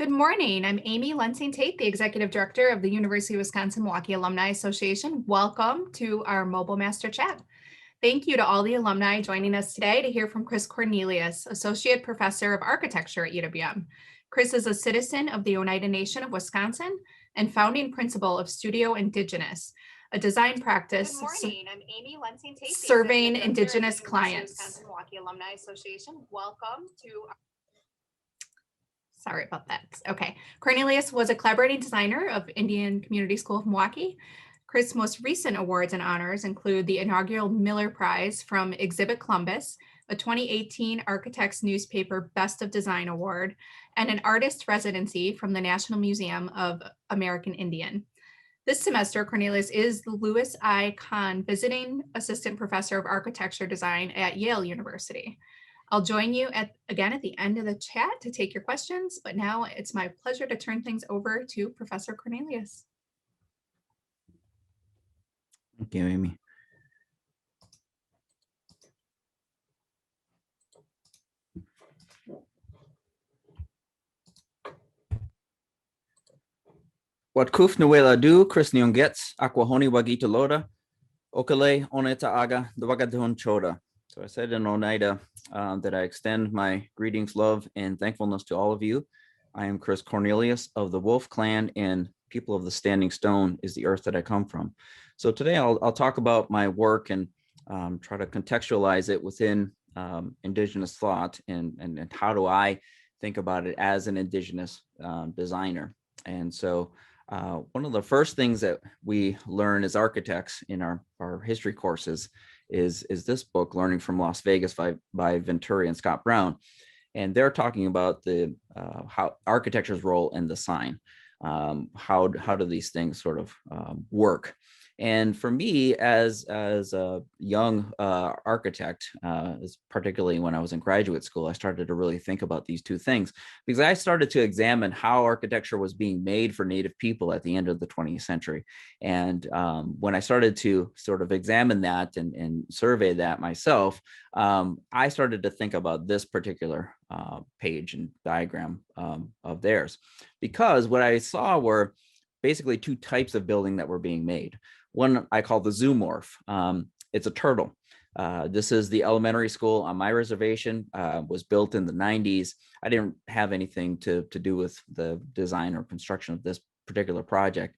Good morning. I'm Amy Lensing-Tate, the Executive Director of the University of Wisconsin-Milwaukee Alumni Association. Welcome to our mobile master chat. Thank you to all the alumni joining us today to hear from Chris Cornelius, Associate Professor of Architecture at UWM. Chris is a citizen of the Oneida Nation of Wisconsin and founding principal of Studio Indigenous, a design practice Good morning. I'm Amy Lensing-Tate, serving Indigenous clients. Wisconsin-Milwaukee Alumni Association. Welcome to. Sorry about that. Okay. Cornelius was a collaborating designer of Indian Community School of Milwaukee. Chris' most recent awards and honors include the inaugural Miller Prize from Exhibit Columbus, a 2018 Architects Newspaper Best of Design Award, and an artist residency from the National Museum of American Indian. This semester, Cornelius is the Louis I. Kahn Visiting Assistant Professor of Architecture Design at Yale University. I'll join you again at the end of the chat to take your questions, but now it's my pleasure to turn things over to Professor Cornelius. Thank you, Amy. Wat kuf nuela du, Chris Nyongets, Aquahoni Wagita Loda, Okale Oneta Aga, the Wagadon Choda. So I said in Oneida that I extend my greetings, love, and thankfulness to all of you. I am Chris Cornelius of the Wolf Clan, and people of the Standing Stone is the earth that I come from. So today I'll talk about my work and try to contextualize it within Indigenous thought and how do I think about it as an Indigenous designer. And so one of the first things that we learn as architects in our history courses is this book, Learning from Las Vegas by Venturi and Scott Brown. And they're talking about the how architecture's role in the sign. How do these things sort of work? And for me, as a young architect, particularly when I was in graduate school, I started to really think about these two things because I started to examine how architecture was being made for Native people at the end of the 20th century. And when I started to sort of examine that and survey that myself, I started to think about this particular page and diagram of theirs, because what I saw were basically two types of building that were being made. One I call the zoomorph. It's a turtle. This is the elementary school on my reservation, was built in the 90s. I didn't have anything to do with the design or construction of this particular project,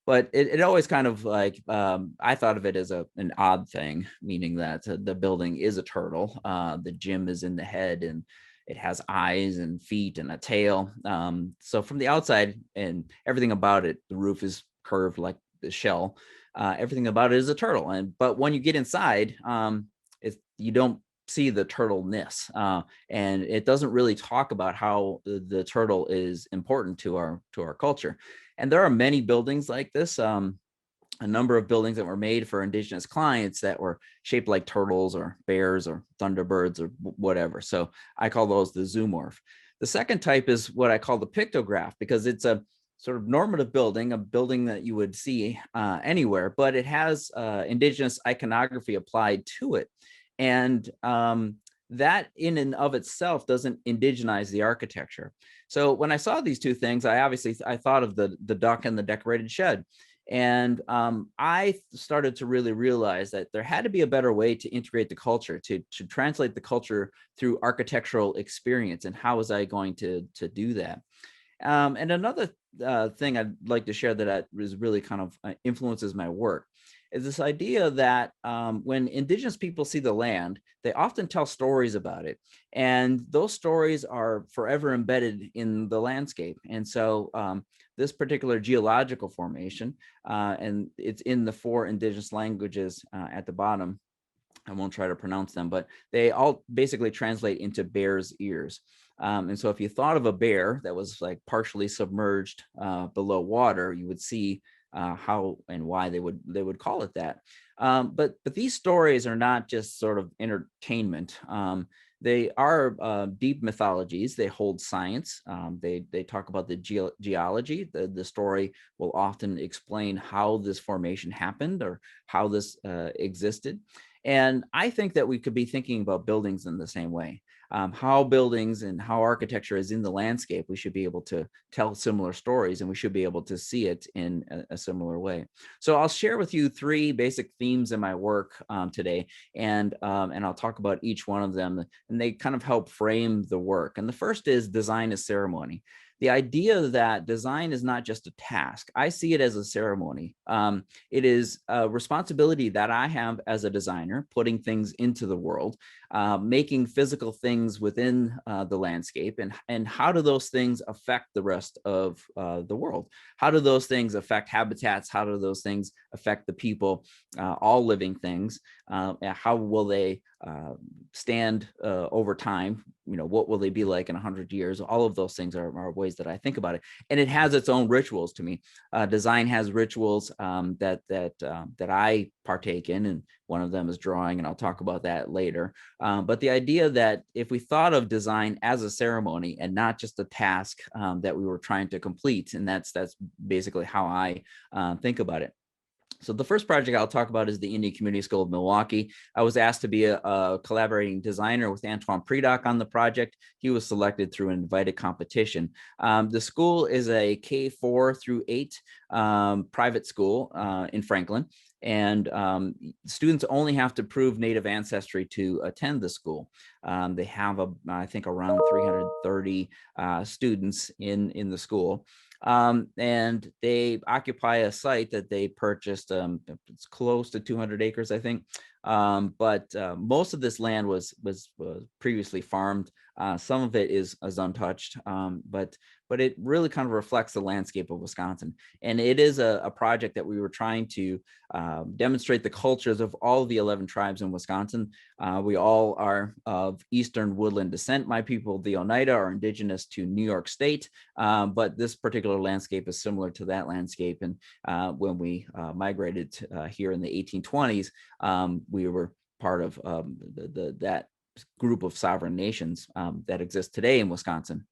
but it always kind of like, I thought of it as an odd thing, meaning that the building is a turtle. The gym is in the head and it has eyes and feet and a tail. So from the outside and everything about it, the roof is curved like the shell. Everything about it is a turtle. But when you get inside, you don't see the turtleness, and it doesn't really talk about how the turtle is important to our culture. And there are many buildings like this. A number of buildings that were made for Indigenous clients that were shaped like turtles or bears or thunderbirds or whatever. So I call those the zoomorph. The second type is what I call the pictograph, because it's a sort of normative building, a building that you would see anywhere, but it has Indigenous iconography applied to it. And that in and of itself doesn't indigenize the architecture. So when I saw these two things, I thought of the duck and the decorated shed. And I started to really realize that there had to be a better way to integrate the culture, to translate the culture through architectural experience. And how was I going to do that? And another thing I'd like to share that is really kind of influences my work is this idea that when Indigenous people see the land, they often tell stories about it. And those stories are forever embedded in the landscape. And so this particular geological formation, and it's in the 4 Indigenous languages at the bottom. I won't try to pronounce them, but they all basically translate into bear's ears. And so if you thought of a bear that was like partially submerged below water, you would see how and why they would call it that. But these stories are not just sort of entertainment. They are deep mythologies. They hold science. They talk about the geology. The story will often explain how this formation happened or how this existed. And I think that we could be thinking about buildings in the same way. How buildings and how architecture is in the landscape, we should be able to tell similar stories, and we should be able to see it in a similar way. So I'll share with you 3 basic themes in my work today, and I'll talk about each one of them, and they kind of help frame the work. And the first is design as ceremony. The idea that design is not just a task. I see it as a ceremony. It is a responsibility that I have as a designer, putting things into the world, making physical things within the landscape, and how do those things affect the rest of the world? How do those things affect habitats? How do those things affect the people, all living things? How will they stand over time? What will they be like in 100 years? All of those things are ways that I think about it, and it has its own rituals to me. Design has rituals that I partake in, and one of them is drawing, and I'll talk about that later. But the idea that if we thought of design as a ceremony and not just a task that we were trying to complete, and that's basically how I think about it. So the first project I'll talk about is the Indian Community School of Milwaukee. I was asked to be a collaborating designer with Antoine Predock on the project. He was selected through an invited competition. The school is a K4 through 8 private school in Franklin. And students only have to prove Native ancestry to attend the school. They have, I think, around 330 students in the school. And they occupy a site that they purchased. It's close to 200 acres, I think. But most of this land was previously farmed. Some of it is untouched, but it really kind of reflects the landscape of Wisconsin. And it is a project that we were trying to demonstrate the cultures of all the 11 tribes in Wisconsin. We all are of Eastern woodland descent. My people, the Oneida, are indigenous to New York State, but this particular landscape is similar to that landscape. And when we migrated here in the 1820s, we were part of that group of sovereign nations that exist today in Wisconsin.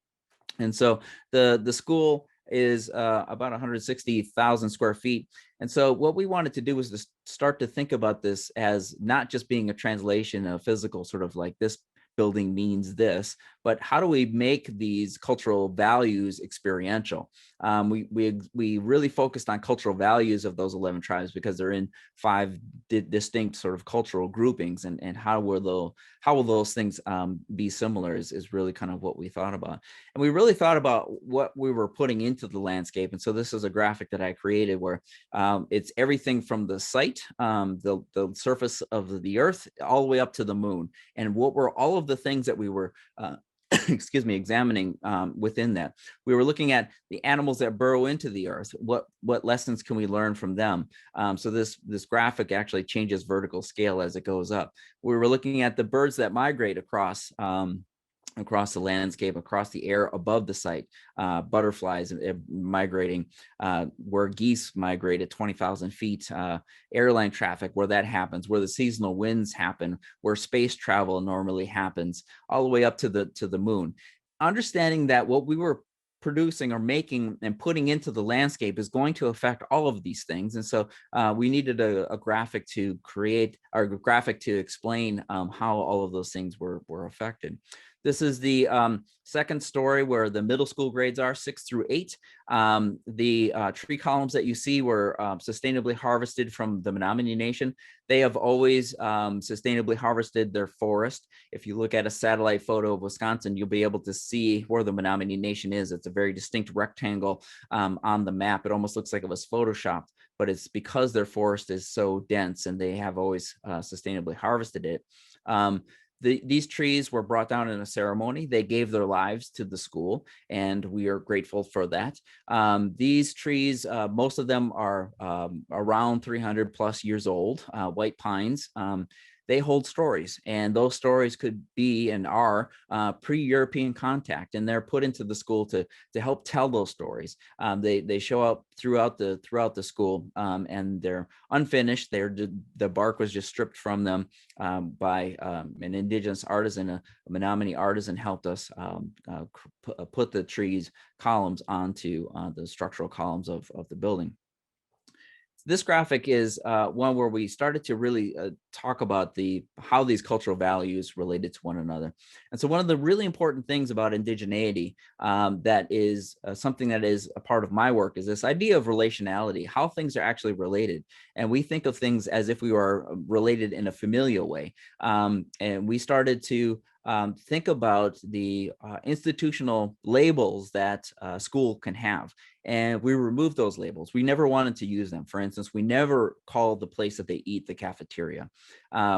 And so the school is about 160,000 square feet. And so what we wanted to do was to start to think about this as not just being a translation of physical, sort of like this building means this, but how do we make these cultural values experiential? We really focused on cultural values of those 11 tribes because they're in 5 distinct sort of cultural groupings, and how will those things be similar is really kind of what we thought about. And we really thought about what we were putting into the landscape. And so this is a graphic that I created where it's everything from the site, the surface of the earth, all the way up to the moon. And what were all of the things that we were examining within that. We were looking at the animals that burrow into the earth. What lessons can we learn from them? So this graphic actually changes vertical scale as it goes up. We were looking at the birds that migrate across the landscape, across the air above the site, butterflies migrating, where geese migrate at 20,000 feet, airline traffic, where that happens, where the seasonal winds happen, where space travel normally happens, all the way up to the moon. Understanding that what we were producing or making and putting into the landscape is going to affect all of these things. And so we needed a graphic to create, or a graphic to explain how all of those things were affected. This is the second story where the middle school grades are 6 through 8. The tree columns that you see were sustainably harvested from the Menominee Nation. They have always sustainably harvested their forest. If you look at a satellite photo of Wisconsin, you'll be able to see where the Menominee Nation is. It's a very distinct rectangle on the map. It almost looks like it was photoshopped, but it's because their forest is so dense and they have always sustainably harvested it. These trees were brought down in a ceremony. They gave their lives to the school, and we are grateful for that. These trees, most of them are around 300 plus years old, white pines. They hold stories, and those stories could be and are pre-European contact, and they're put into the school to help tell those stories. They show up throughout the school, and they're unfinished. The bark was just stripped from them by an indigenous artisan. A Menominee artisan helped us put the trees columns onto the structural columns of the building. this graphic is one where we started to really talk about how these cultural values related to one another. And so one of the really important things about indigeneity that is something that is a part of my work is this idea of relationality, how things are actually related. And we think of things as if we were related in a familial way. And we started to think about the institutional labels that a school can have. And we removed those labels. We never wanted to use them. For instance, we never called the place that they eat the cafeteria.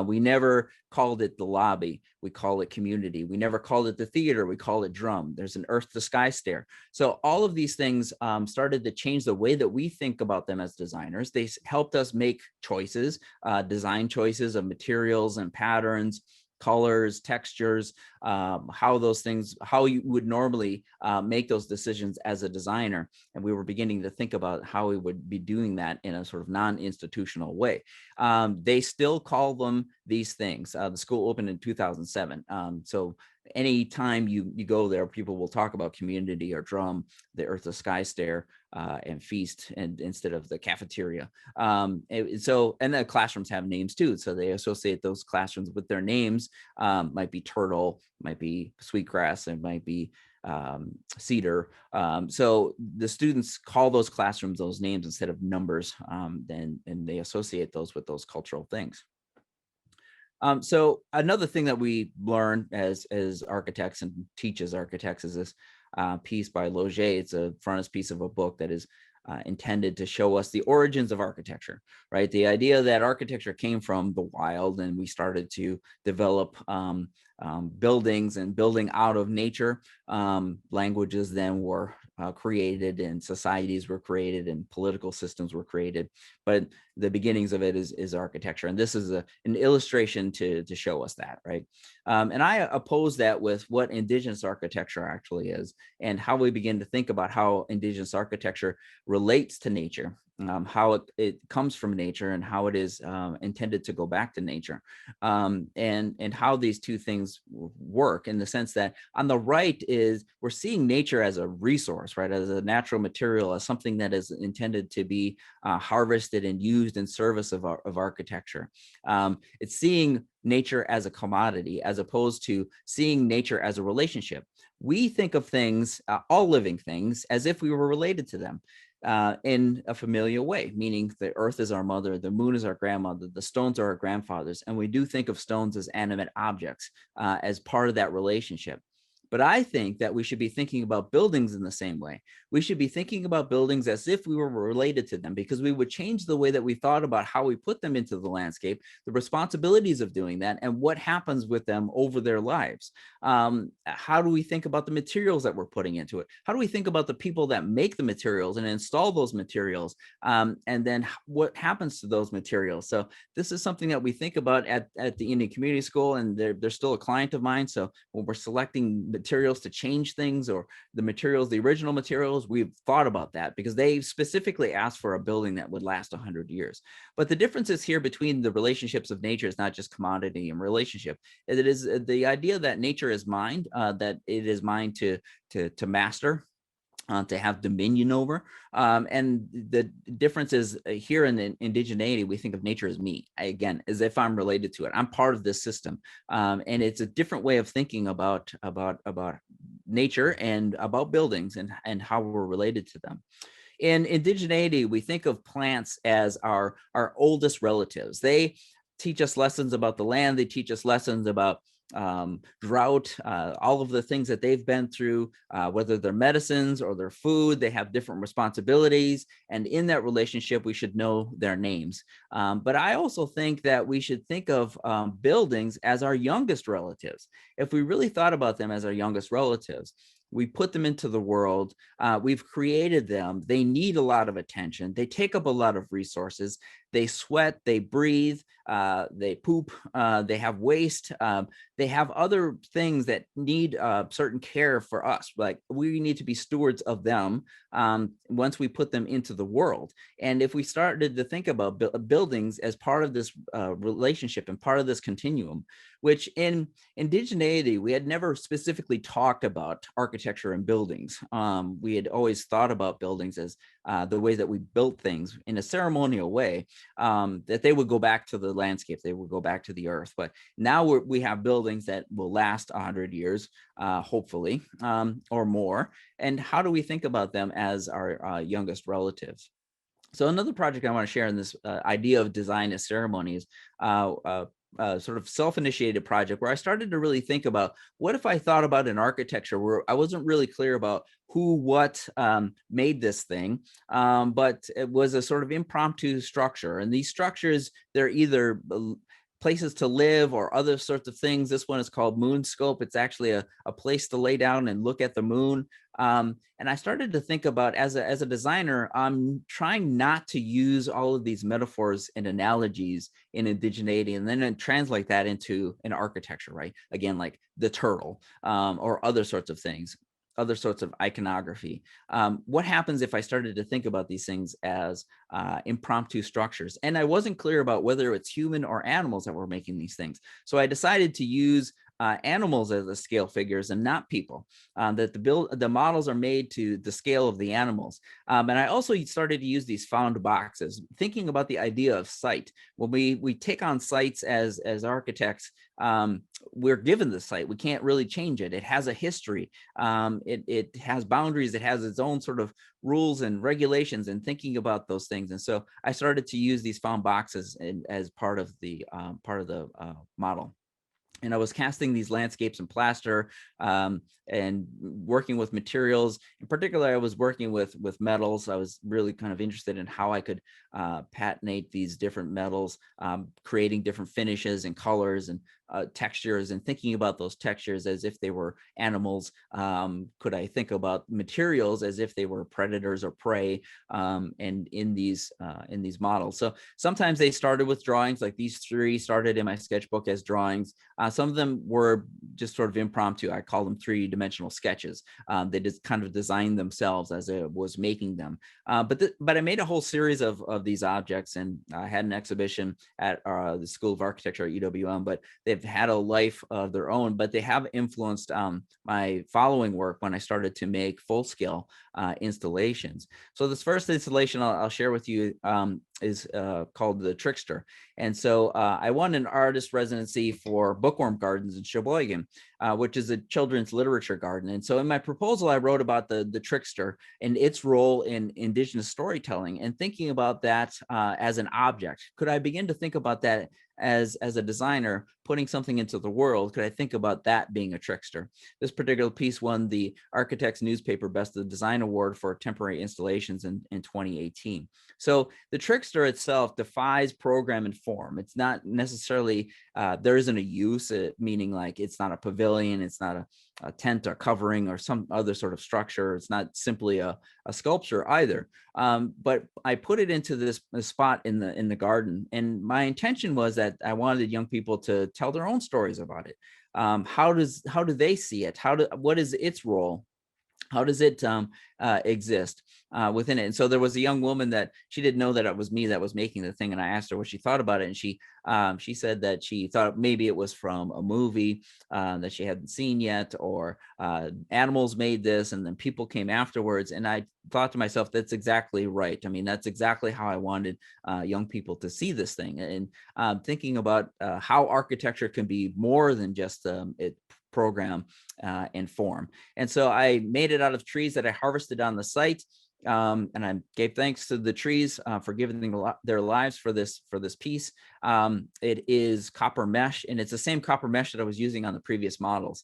We never called it the lobby. We call it community. We never called it the theater. We call it drum. There's an earth to sky stare. So all of these things started to change the way that we think about them as designers. They helped us make choices, design choices of materials and patterns, colors, textures, how you would normally make those decisions as a designer. And we were beginning to think about how we would be doing that in a sort of non-institutional way. They still call them these things. The school opened in 2007. So anytime you go there, people will talk about community or drum, the earth to sky stare, and feast, and instead of the cafeteria. And the classrooms have names too. So they associate those classrooms with their names. Might be turtle, might be sweetgrass, it might be cedar. So the students call those classrooms those names instead of numbers, and they associate those with those cultural things. So another thing that we learn as architects and teach as architects is this piece by Loger. It's a frontispiece of a book that is intended to show us the origins of architecture, right? The idea that architecture came from the wild, and we started to develop buildings and building out of nature. Languages then were created, and societies were created, and political systems were created. But the beginnings of it is architecture. And this is an illustration to show us that, right? And I oppose that with what Indigenous architecture actually is, and how we begin to think about how Indigenous architecture relates to nature. How it comes from nature, and how it is intended to go back to nature, and how these two things work, in the sense that on the right is we're seeing nature as a resource, right, as a natural material, as something that is intended to be harvested and used in service of architecture. It's seeing nature as a commodity, as opposed to seeing nature as a relationship. We think of things, all living things, as if we were related to them. In a familial way, meaning the earth is our mother, the moon is our grandmother, the stones are our grandfathers, and we do think of stones as animate objects as part of that relationship. But I think that we should be thinking about buildings in the same way. We should be thinking about buildings as if we were related to them, because we would change the way that we thought about how we put them into the landscape, the responsibilities of doing that, and what happens with them over their lives. How do we think about the materials that we're putting into it? How do we think about the people that make the materials and install those materials? And then what happens to those materials? So this is something that we think about at the Indian Community School, and they're still a client of mine. So when we're selecting materials to change things, or the original materials, we've thought about that, because they specifically asked for a building that would last 100 years. But the differences here between the relationships of nature is not just commodity and relationship. It is the idea that nature is mine, that it is mine to master, to have dominion over. And the difference is here in the indigeneity, we think of nature as me, again, as if I'm related to it. I'm part of this system. And it's a different way of thinking about nature and about buildings, and how we're related to them. In indigeneity, we think of plants as our oldest relatives. They teach us lessons about the land. They teach us lessons about drought, all of the things that they've been through, whether they're medicines or their food. They have different responsibilities, and in that relationship we should know their names. But I also think that we should think of buildings as our youngest relatives. If we really thought about them as our youngest relatives, we put them into the world, we've created them, they need a lot of attention, they take up a lot of resources, they sweat, they breathe, they poop, they have waste, they have other things that need certain care for us. Like, we need to be stewards of them once we put them into the world. And if we started to think about buildings as part of this relationship and part of this continuum, which in indigeneity, we had never specifically talked about architecture and buildings. We had always thought about buildings as the ways that we built things in a ceremonial way, that they would go back to the landscape, they would go back to the earth. But now we have buildings that will last 100 years, hopefully, or more. And how do we think about them as our youngest relatives? So another project I want to share in this idea of design as ceremonies, sort of self-initiated project where I started to really think about, what if I thought about an architecture where I wasn't really clear about who, what made this thing, but it was a sort of impromptu structure. And these structures, they're either places to live or other sorts of things. This one is called Moonscope. It's actually a place to lay down and look at the moon. And I started to think about, as a designer, I'm trying not to use all of these metaphors and analogies in indigeneity and then translate that into an architecture, right? Again, like the turtle, or other sorts of things, other sorts of iconography. What happens if I started to think about these things as impromptu structures? And I wasn't clear about whether it's human or animals that were making these things. So I decided to use animals as the scale figures and not people, that the models are made to the scale of the animals. And I also started to use these found boxes, thinking about the idea of site. When we take on sites as architects, we're given the site. We can't really change it. It has a history. It has boundaries. It has its own sort of rules and regulations, and thinking about those things. And so I started to use these found boxes as part of the model. And I was casting these landscapes in plaster, and working with materials. In particular, I was working with metals. I was really kind of interested in how I could patinate these different metals, creating different finishes and colors and textures, and thinking about those textures as if they were animals. Could I think about materials as if they were predators or prey, and in these models? So sometimes they started with drawings, like these three started in my sketchbook as drawings. Some of them were just sort of impromptu. I call them three-dimensional sketches. They just kind of designed themselves as I was making them. But I made a whole series of these objects, and I had an exhibition at the School of Architecture at UWM, but they've had a life of their own, but they have influenced my following work when I started to make full-scale installations. So this first installation I'll share with you is called the Trickster. And so I won an artist residency for Bookworm Gardens in Sheboygan, which is a children's literature garden. And so in my proposal, I wrote about the Trickster and its role in Indigenous storytelling, and thinking about that as an object. Could I begin to think about that as a designer, putting something into the world? Could I think about that being a trickster? This particular piece won the Architects Newspaper Best of Design Award for temporary installations in 2018. So the Trickster itself defies program and form. It's not necessarily, there isn't a use, meaning like it's not a pavilion, it's not a tent or covering or some other sort of structure. It's not simply a sculpture either. But I put it into this spot in the garden, and my intention was that I wanted young people to tell their own stories about it. How do they see it? What is its role? How does it exist within it? And so there was a young woman that she didn't know that it was me that was making the thing, and I asked her what she thought about it, and she said that she thought maybe it was from a movie that she hadn't seen yet, or animals made this, and then people came afterwards. And I thought to myself, that's exactly right. I mean, that's exactly how I wanted young people to see this thing, and thinking about how architecture can be more than just it program and form. And so I made it out of trees that I harvested on the site. And I gave thanks to the trees for giving their lives for this piece. It is copper mesh, and it's the same copper mesh that I was using on the previous models,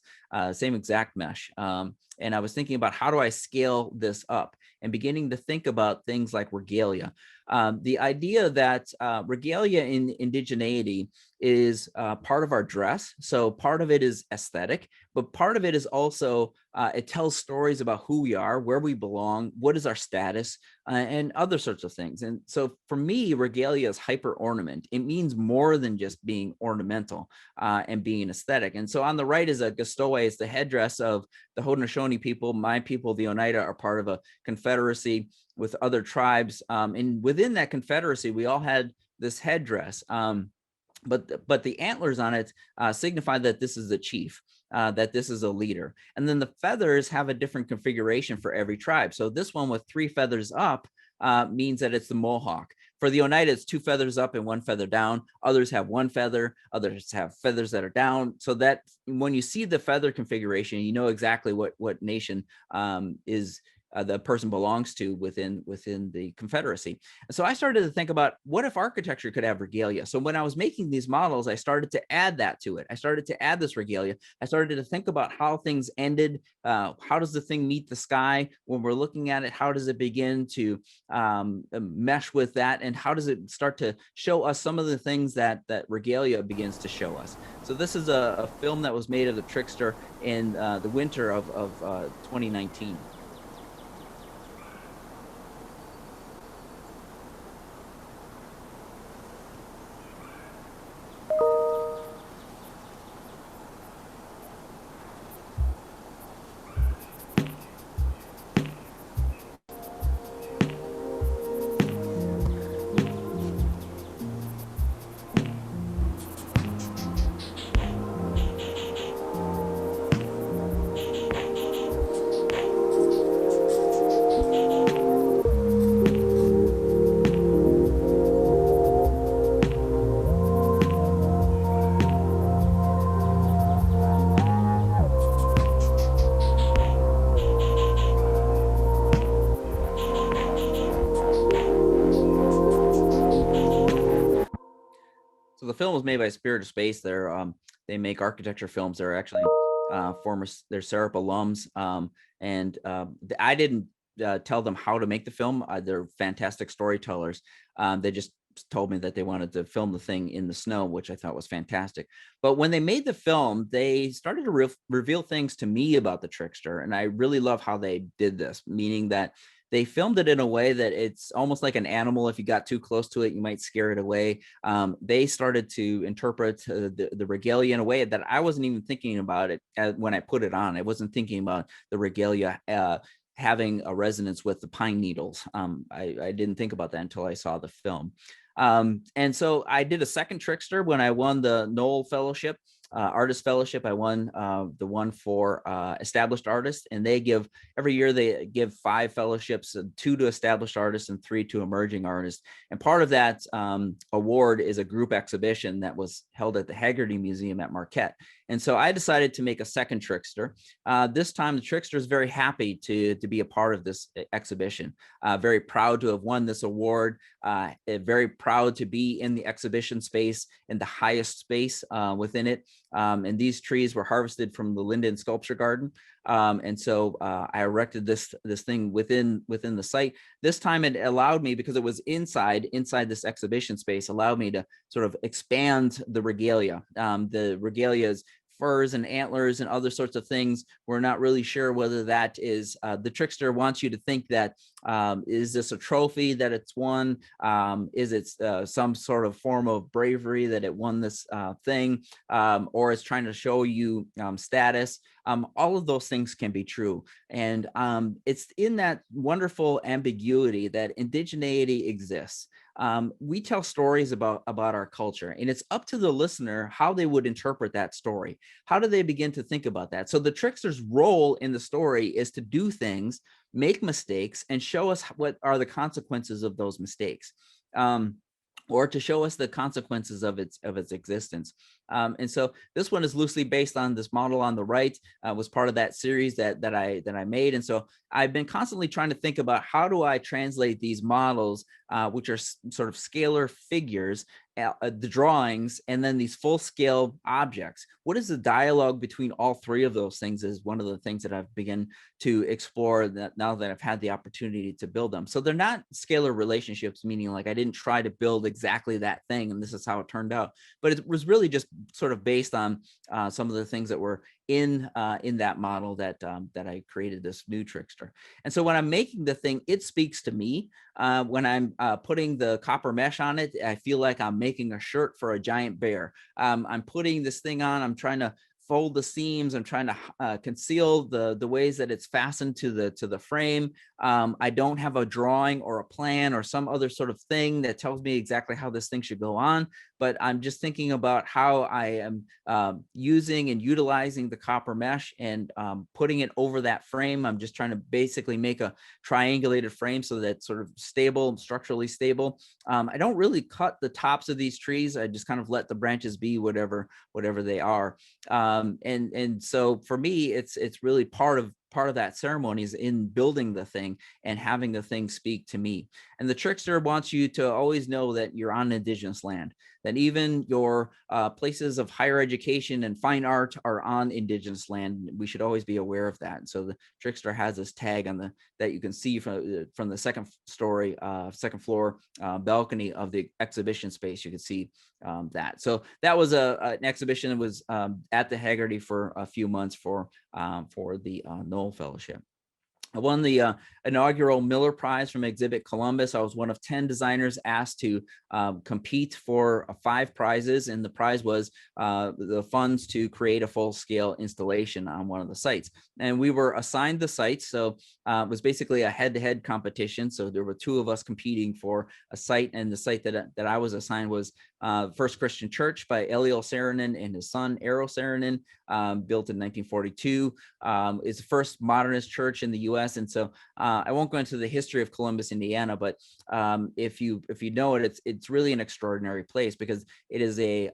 same exact mesh. And I was thinking about, how do I scale this up, and beginning to think about things like regalia. The idea that regalia in indigeneity is part of our dress. So part of it is aesthetic, but part of it is also, it tells stories about who we are, where we belong, what is our status, and other sorts of things. And so for me, regalia is hyper ornament. It means more than just being ornamental and being aesthetic. And so on the right is a gastoe. It's the headdress of the Haudenosaunee people. My people, the Oneida, are part of a confederacy with other tribes. And within that confederacy, we all had this headdress. But the antlers on it signify that this is the chief. that this is a leader. And then the feathers have a different configuration for every tribe. So this one with 3 feathers up means that it's the Mohawk. For the Oneida, it's 2 feathers up and 1 feather down. Others have 1 feather. Others have feathers that are down. So that when you see the feather configuration, you know exactly what nation is the person belongs to within the Confederacy. And so I started to think about, what if architecture could have regalia? So when I was making these models, I started to add that to it. I started to add this regalia. I started to think about how things ended. How does the thing meet the sky when we're looking at it? How does it begin to mesh with that? And how does it start to show us some of the things that regalia begins to show us? So this is a film that was made of the Trickster in the winter of 2019. So the film was made by Spirit of Space. They make architecture films. They're actually they're Syrup alums. I didn't tell them how to make the film. They're fantastic storytellers. They just told me that they wanted to film the thing in the snow, which I thought was fantastic. But when they made the film, they started to reveal things to me about the Trickster. And I really love how they did this, meaning that they filmed it in a way that it's almost like an animal. If you got too close to it, you might scare it away. They started to interpret the regalia in a way that I wasn't even thinking about it when I put it on. I wasn't thinking about the regalia having a resonance with the pine needles. I didn't think about that until I saw the film. And so I did a second Trickster when I won the Knoll Fellowship. Artist Fellowship. I won the one for established artists, and they give every year they give 5 fellowships, 2 to established artists and 3 to emerging artists. And part of that award is a group exhibition that was held at the Haggerty Museum at Marquette. And so I decided to make a second Trickster. This time the Trickster is very happy to be a part of this exhibition. Very proud to have won this award. Very proud to be in the exhibition space, in the highest space within it. And these trees were harvested from the Linden Sculpture Garden. And so I erected this thing within the site. This time it allowed me, because it was inside this exhibition space, allowed me to sort of expand the regalia. The regalia's furs and antlers and other sorts of things. We're not really sure whether that is, the Trickster wants you to think that, is this a trophy that it's won? Is it some sort of form of bravery that it won this thing? Or it's trying to show you status? All of those things can be true. And it's in that wonderful ambiguity that indigeneity exists. We tell stories about our culture, and it's up to the listener how they would interpret that story. How do they begin to think about that? So the Trickster's role in the story is to do things, make mistakes, and show us what are the consequences of those mistakes. Or to show us the consequences of its existence. And so this one is loosely based on this model on the right, was part of that series that I made. And so I've been constantly trying to think about, how do I translate these models, which are sort of scalar figures, the drawings, and then these full scale objects. What is the dialogue between all 3 of those things is one of the things that I've begun to explore now that I've had the opportunity to build them. So they're not scalar relationships, meaning like I didn't try to build exactly that thing and this is how it turned out, but it was really just sort of based on some of the things that were in that model that I created this new Trickster. And so when I'm making the thing, it speaks to me. When I'm putting the copper mesh on it, I feel like I'm making a shirt for a giant bear. I'm putting this thing on, I'm trying to fold the seams. I'm trying to conceal the ways that it's fastened to the frame. I don't have a drawing or a plan or some other sort of thing that tells me exactly how this thing should go on, but I'm just thinking about how I am using and utilizing the copper mesh and putting it over that frame. I'm just trying to basically make a triangulated frame so that it's sort of stable, structurally stable. I don't really cut the tops of these trees. I just kind of let the branches be whatever they are. And so for me, it's really part of that ceremony is in building the thing and having the thing speak to me. And the trickster wants you to always know that you're on indigenous land, that even your places of higher education and fine art are on indigenous land. We should always be aware of that. And so the trickster has this tag on that you can see from the second floor balcony of the exhibition space. You can see that. So that was an exhibition that was at the Haggerty for a few months for the Knoll Fellowship. I won the inaugural Miller Prize from Exhibit Columbus. I was one of 10 designers asked to compete for 5 prizes, and the prize was the funds to create a full-scale installation on one of the sites. And we were assigned the sites, so it was basically a head-to-head competition. So there were 2 of us competing for a site, and the site that I was assigned was First Christian Church by Eliel Saarinen and his son Eero Saarinen, built in 1942. It's the first modernist church in the U.S. And so I won't go into the history of Columbus, Indiana, but if you know it, it's really an extraordinary place because it is a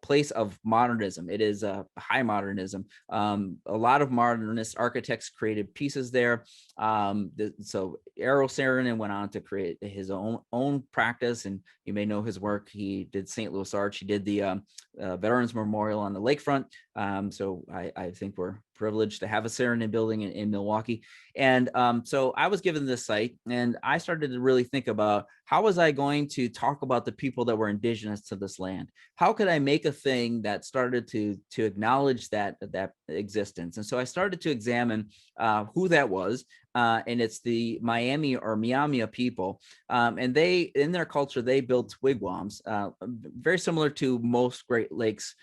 place of modernism. It is high modernism. A lot of modernist architects created pieces there. So Eero Saarinen went on to create his own practice, and you may know his work. He did St. Louis Arch. He did the Veterans Memorial on the lakefront. So I think we're privileged to have a Saarinen building in Milwaukee. And so I was given this site, and I started to really think about how was I going to talk about the people that were indigenous to this land? How could I make a thing that started to acknowledge that existence? And so I started to examine who that was. And it's the Miami or Miamia people. And they, in their culture, they built wigwams, very similar to most Great Lakes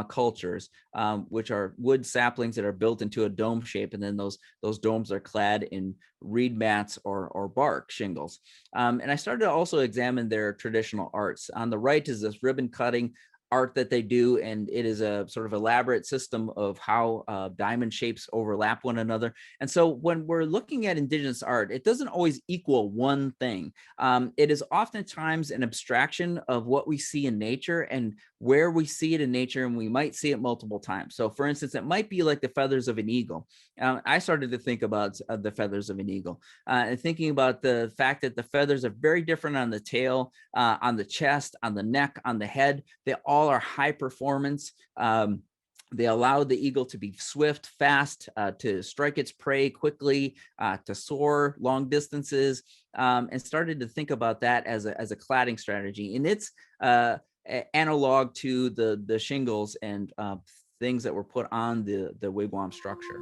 cultures, which are wood saplings that are built into a dome shape. And then those domes are clad in reed mats or bark shingles. And I started to also examine their traditional arts. On the right is this ribbon cutting art that they do, and it is a sort of elaborate system of how diamond shapes overlap one another. And so when we're looking at indigenous art, it doesn't always equal one thing. It is oftentimes an abstraction of what we see in nature and where we see it in nature, and we might see it multiple times. So for instance, it might be like the feathers of an eagle. I started to think about the feathers of an eagle and thinking about the fact that the feathers are very different on the tail, on the chest, on the neck, on the head. They all are high performance. They allow the eagle to be swift, fast, to strike its prey quickly, to soar long distances, and started to think about that as a cladding strategy. And it's analog to the shingles and things that were put on the wigwam structure.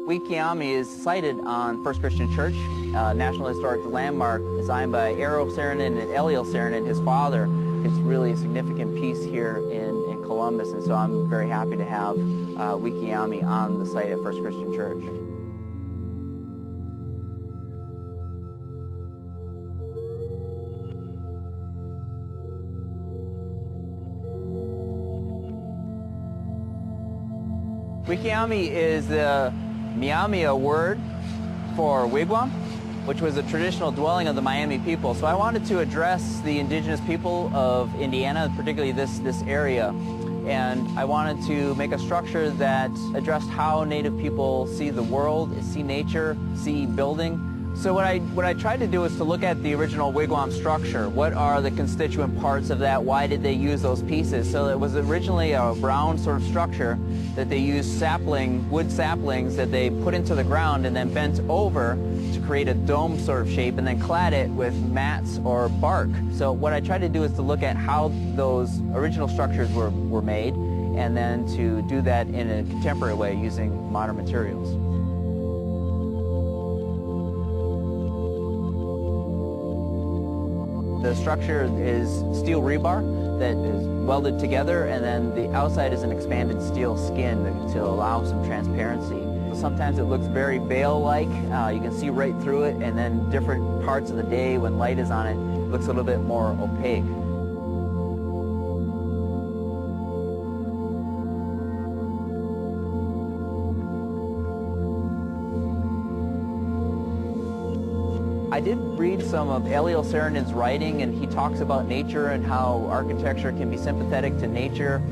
Wigwam is sited on First Christian Church, National Historic Landmark, designed by Eero Saarinen and Eliel Saarinen, his father. It's really a significant piece here in Columbus, and so I'm very happy to have Wigwam on the site at First Christian Church. Wigwam is the Miamia word for wigwam, which was a traditional dwelling of the Miami people. So I wanted to address the indigenous people of Indiana, particularly this area. And I wanted to make a structure that addressed how Native people see the world, see nature, see building. So what I tried to do is to look at the original wigwam structure. What are the constituent parts of that? Why did they use those pieces? So it was originally a round sort of structure that they used wood saplings that they put into the ground and then bent over to create a dome sort of shape and then clad it with mats or bark. So what I tried to do is to look at how those original structures were made and then to do that in a contemporary way using modern materials. The structure is steel rebar that is welded together, and then the outside is an expanded steel skin to allow some transparency. Sometimes it looks very veil-like. You can see right through it, and then different parts of the day when light is on it, it looks a little bit more opaque. I did read some of Eliel Saarinen's writing, and he talks about nature and how architecture can be sympathetic to nature.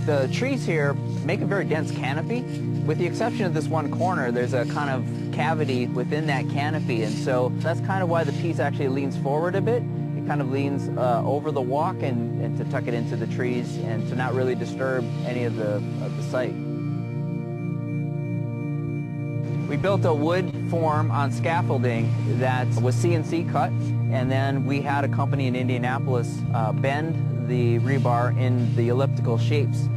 The trees here make a very dense canopy. With the exception of this one corner, there's a kind of cavity within that canopy, and so that's kind of why the piece actually leans forward a bit. It kind of leans over the walk and to tuck it into the trees and to not really disturb any of the site. We built a wood form on scaffolding that was CNC cut, and then we had a company in Indianapolis bend the rebar in the elliptical shapes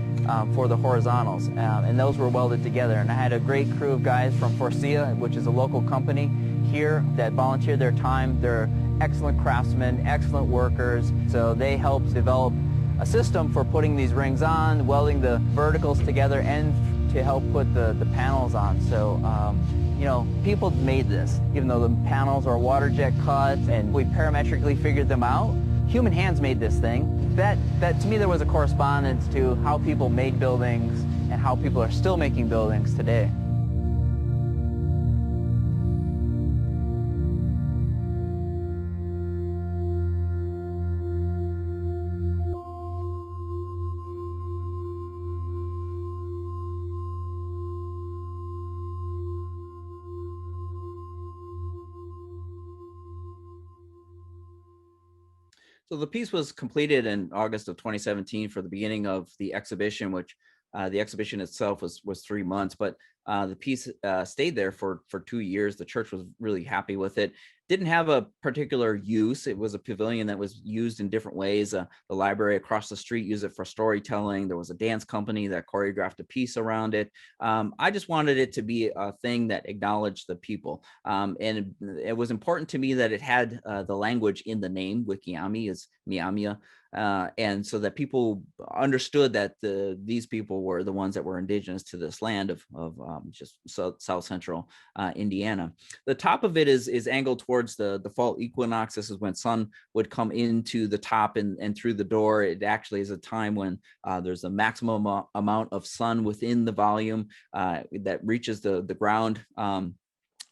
for the horizontals, and those were welded together. And I had a great crew of guys from Forcia, which is a local company here, that volunteered their time. They're excellent craftsmen, excellent workers, so they helped develop a system for putting these rings on, welding the verticals together, and to help put the panels on. So, you know, people made this, even though the panels are water jet cut and we parametrically figured them out. Human hands made this thing. That to me, there was a correspondence to how people made buildings and how people are still making buildings today. So the piece was completed in August of 2017 for the beginning of the exhibition, which the exhibition itself was 3 months, but the piece stayed there for 2 years. The church was really happy with it. Didn't have a particular use. It was a pavilion that was used in different ways. The library across the street used it for storytelling. There was a dance company that choreographed a piece around it. I just wanted it to be a thing that acknowledged the people. And it was important to me that it had the language in the name. Wikiami is Miamia. And so that people understood that these people were the ones that were indigenous to this land of just south central Indiana. The top of it is angled towards the fall equinox. This is when sun would come into the top and through the door. It actually is a time when there's a maximum amount of sun within the volume that reaches the ground.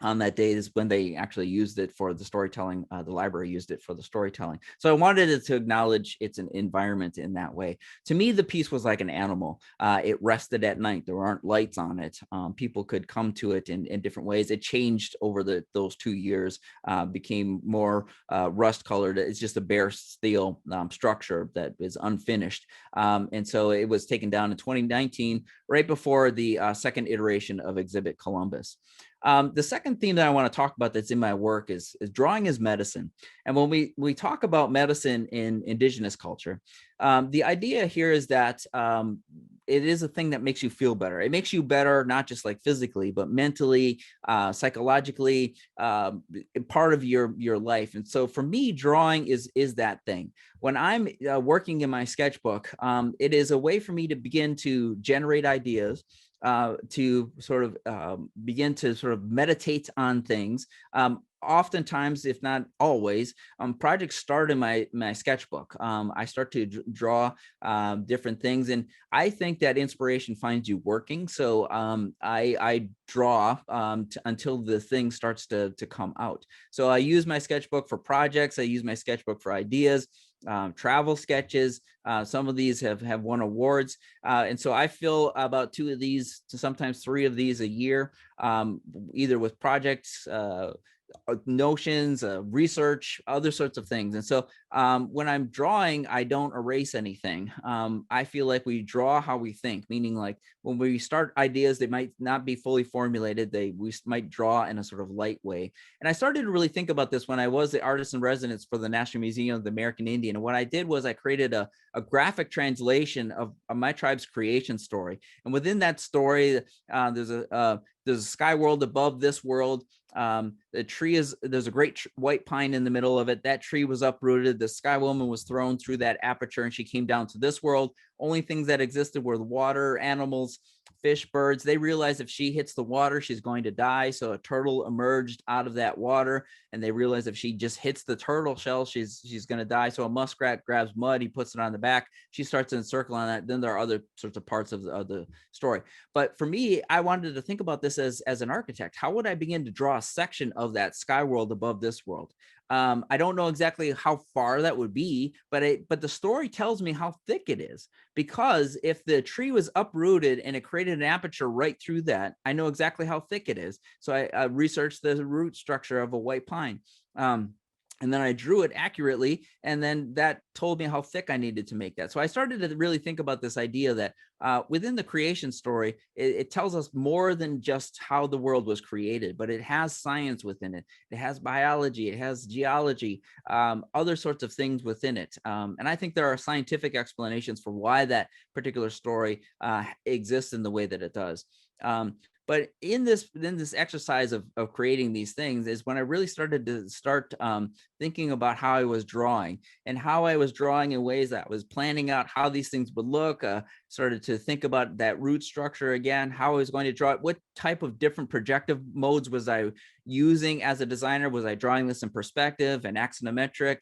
On that day is when they actually used it for the storytelling. The library used it for the storytelling. So I wanted it to acknowledge its an environment in that way. To me, the piece was like an animal. It rested at night. There aren't lights on it. People could come to it in different ways. It changed over those 2 years, became more rust colored. It's just a bare steel structure that is unfinished. And so it was taken down in 2019, right before the second iteration of Exhibit Columbus. The second theme that I want to talk about that's in my work is drawing as medicine. And when we talk about medicine in indigenous culture, the idea here is that it is a thing that makes you feel better. It makes you better, not just like physically, but mentally, psychologically, part of your life. And so for me, drawing is that thing. When I'm working in my sketchbook, it is a way for me to begin to generate ideas, to sort of begin to sort of meditate on things. Oftentimes, if not always, projects start in my sketchbook. I start to draw different things, and I think that inspiration finds you working. So I draw until the thing starts to come out. So I use my sketchbook for projects. I use my sketchbook for ideas. Travel sketches. Some of these have won awards. And so I fill about 2 of these to sometimes 3 of these a year, either with projects, notions, research, other sorts of things. And so when I'm drawing, I don't erase anything. I feel like we draw how we think, meaning like when we start ideas, they might not be fully formulated. We might draw in a sort of light way. And I started to really think about this when I was the artist in residence for the National Museum of the American Indian. And what I did was I created a graphic translation of my tribe's creation story. And within that story, there's a sky world above this world. The tree there's a great white pine in the middle of it. That tree was uprooted. the Sky Woman was thrown through that aperture and she came down to this world. Only things that existed were the water, animals, fish, birds. They realized if she hits the water, she's going to die. So a turtle emerged out of that water, and they realized if she just hits the turtle shell, she's going to die. So a muskrat grabs mud, he puts it on the back. She starts in a circle on that. Then there are other sorts of parts of the story. But for me, I wanted to think about this as an architect. How would I begin to draw a section of that sky world above this world? I don't know exactly how far that would be, but the story tells me how thick it is, because if the tree was uprooted and it created an aperture right through that, I know exactly how thick it is. So I researched the root structure of a white pine. And then I drew it accurately, and then that told me how thick I needed to make that. So I started to really think about this idea that within the creation story, it tells us more than just how the world was created, but it has science within it. It has biology, it has geology, other sorts of things within it. And I think there are scientific explanations for why that particular story exists in the way that it does. But in this exercise of creating these things is when I really started to thinking about how I was drawing, and how I was drawing in ways that I was planning out how these things would look. Started to think about that root structure again, how I was going to draw it, what type of different projective modes was I using as a designer? Was I drawing this in perspective and axonometric,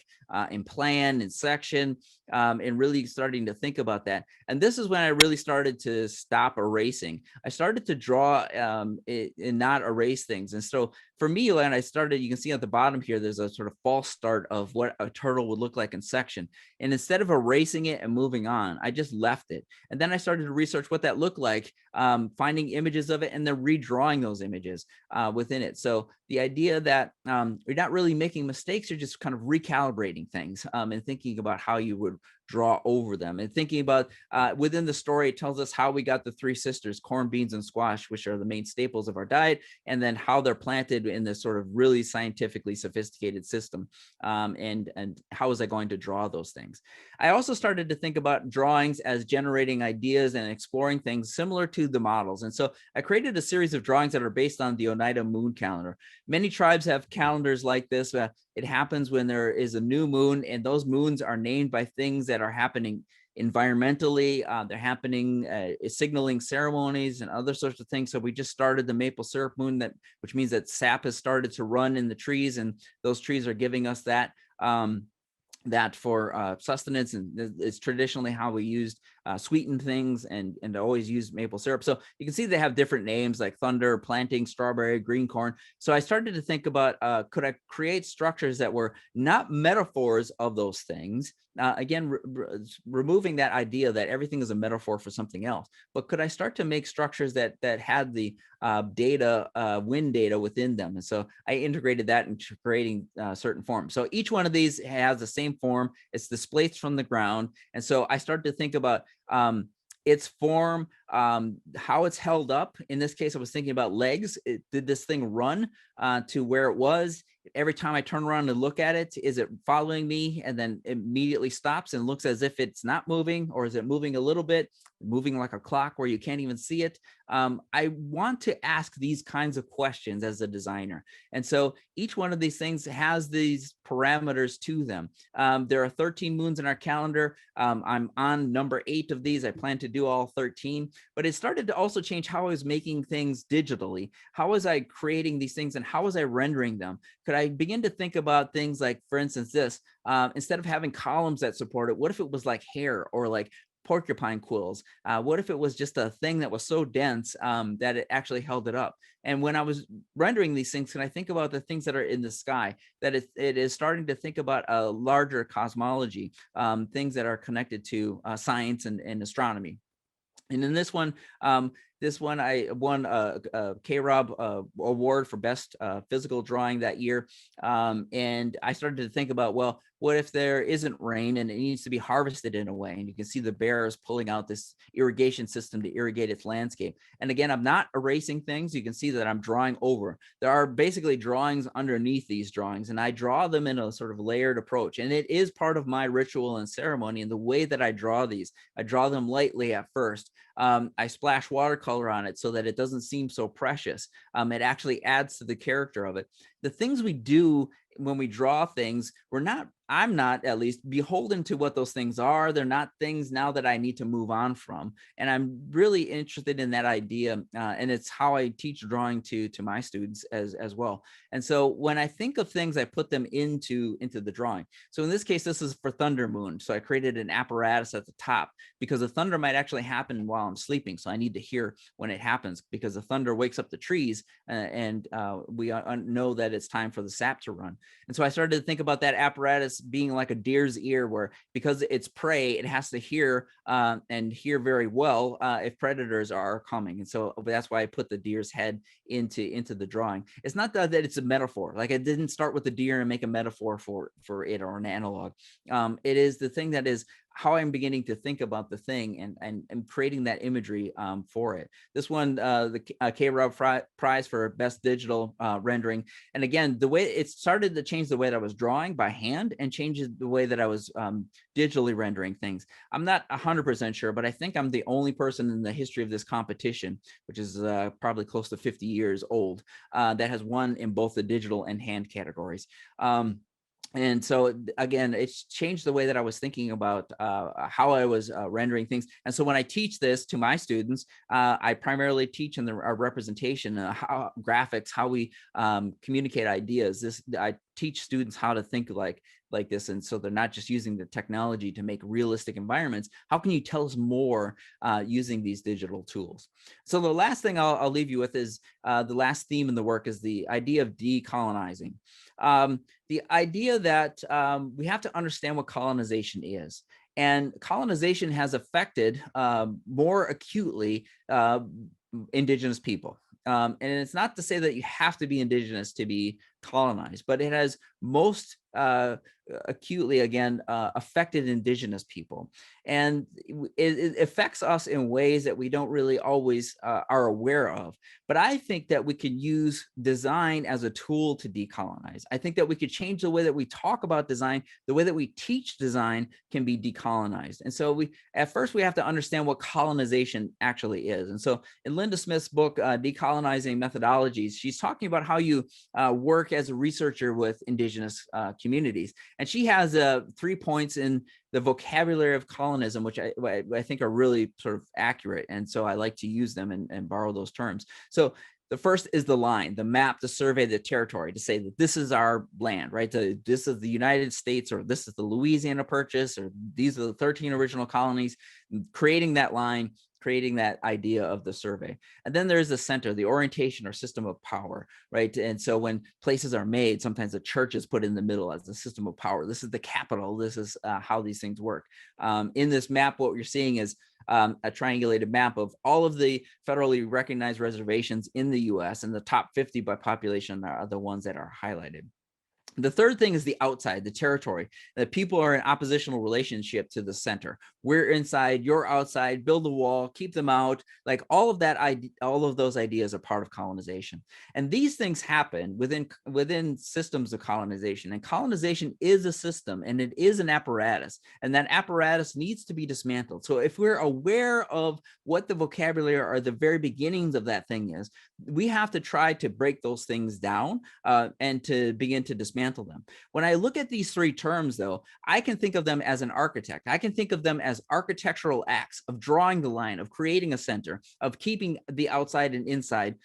in plan and section, and really starting to think about that. And this is when I really started to stop erasing. I started to draw and not erase things. And so for me, when I started, you can see at the bottom here, there's a sort of false start of what a turtle would look like in section. And instead of erasing it and moving on, I just left it. And then I started to research what that looked like, finding images of it and then redrawing those images within it. So the idea that you're not really making mistakes, you're just kind of recalibrating things and thinking about how you would draw over them, and thinking about within the story, it tells us how we got the three sisters, corn, beans, and squash, which are the main staples of our diet, and then how they're planted in this sort of really scientifically sophisticated system. And how was I going to draw those things? I also started to think about drawings as generating ideas and exploring things similar to the models. And so I created a series of drawings that are based on the Oneida moon calendar. Many tribes have calendars like this. It happens when there is a new moon, and those moons are named by things that are happening environmentally. They're happening, signaling ceremonies and other sorts of things. So we just started the maple syrup moon, which means that sap has started to run in the trees, and those trees are giving us that. That for sustenance, and it's traditionally how we used sweetened things and always used maple syrup. So you can see they have different names like thunder, planting, strawberry, green corn. So I started to think about could I create structures that were not metaphors of those things? Again, removing that idea that everything is a metaphor for something else, but could I start to make structures that had the data, wind data within them? And so I integrated that into creating certain forms. So each one of these has the same form. It's displaced from the ground. And so I started to think about its form, how it's held up. In this case, I was thinking about legs. Did this thing run to where it was? Every time I turn around and look at it, is it following me and then immediately stops and looks as if it's not moving? Or is it moving a little bit, moving like a clock where you can't even see it? I want to ask these kinds of questions as a designer. And so each one of these things has these parameters to them. There are 13 moons in our calendar. I'm on number 8 of these. I plan to do all 13, but it started to also change how I was making things digitally. How was I creating these things and how was I rendering them? Could I begin to think about things like, for instance, this, instead of having columns that support it, what if it was like hair or like porcupine quills? What if it was just a thing that was so dense that it actually held it up? And when I was rendering these things, can I think about the things that are in the sky, that it is starting to think about a larger cosmology, things that are connected to science and astronomy. And in this one, I won a KRob award for best physical drawing that year. And I started to think about, well, what if there isn't rain and it needs to be harvested in a way? And you can see the bears pulling out this irrigation system to irrigate its landscape. And again, I'm not erasing things. You can see that I'm drawing over. There are basically drawings underneath these drawings, and I draw them in a sort of layered approach. And it is part of my ritual and ceremony and the way that I draw these. I draw them lightly at first. I splash watercolor on it so that it doesn't seem so precious. It actually adds to the character of it. the things we do when we draw things, I'm not at least beholden to what those things are. They're not things now that I need to move on from. And I'm really interested in that idea. And it's how I teach drawing to my students as well. And so when I think of things, I put them into the drawing. So in this case, this is for Thunder Moon. So I created an apparatus at the top because the thunder might actually happen while I'm sleeping. So I need to hear when it happens because the thunder wakes up the trees and we know that it's time for the sap to run. And so I started to think about that apparatus being like a deer's ear, where because it's prey, it has to hear and hear very well if predators are coming. And so that's why I put the deer's head into the drawing. It's not that it's a metaphor. Like I didn't start with the deer and make a metaphor for it or an analog. It is the thing that is how I'm beginning to think about the thing and creating that imagery for it. This one, the KRob Prize for Best Digital Rendering. And again, the way it started to change the way that I was drawing by hand and changes the way that I was digitally rendering things. I'm not 100% sure, but I think I'm the only person in the history of this competition, which is probably close to 50 years old, that has won in both the digital and hand categories. And so again, it's changed the way that I was thinking about how I was rendering things. And so when I teach this to my students, I primarily teach in our representation, how graphics, how we communicate ideas. I teach students how to think like this. And so they're not just using the technology to make realistic environments. How can you tell us more using these digital tools? So the last thing I'll leave you with is the last theme in the work is the idea of decolonizing. The idea that we have to understand what colonization is. And colonization has affected more acutely Indigenous people. And it's not to say that you have to be Indigenous to be colonized, but it has most acutely, again, affected Indigenous people. And it affects us in ways that we don't really always are aware of. But I think that we can use design as a tool to decolonize. I think that we could change the way that we talk about design. The way that we teach design can be decolonized. And so at first we have to understand what colonization actually is. And so in Linda Smith's book, Decolonizing Methodologies, she's talking about how you work as a researcher with Indigenous communities. And she has 3 points in the vocabulary of colonism, which I think are really sort of accurate. And so I like to use them and borrow those terms. So the first is the line, the map, the survey, the territory, to say that this is our land, right? This is the United States, or this is the Louisiana Purchase, or these are the 13 original colonies, creating that line, creating that idea of the survey. And then there's the center, the orientation or system of power, right? And so when places are made, sometimes the church is put in the middle as the system of power. This is the capital. This is how these things work. In this map, what you're seeing is a triangulated map of all of the federally recognized reservations in the US, and the top 50 by population are the ones that are highlighted. The third thing is the outside, the territory, that people are in oppositional relationship to the center. We're inside, you're outside, build a wall, keep them out. Like all of that, all of those ideas are part of colonization. And these things happen within systems of colonization. And colonization is a system, and it is an apparatus. And that apparatus needs to be dismantled. So if we're aware of what the vocabulary or the very beginnings of that thing is, we have to try to break those things down and to begin to dismantle them. When I look at these 3 terms, though, I can think of them as an architect. I can think of them as architectural acts of drawing the line, of creating a center, of keeping the outside and inside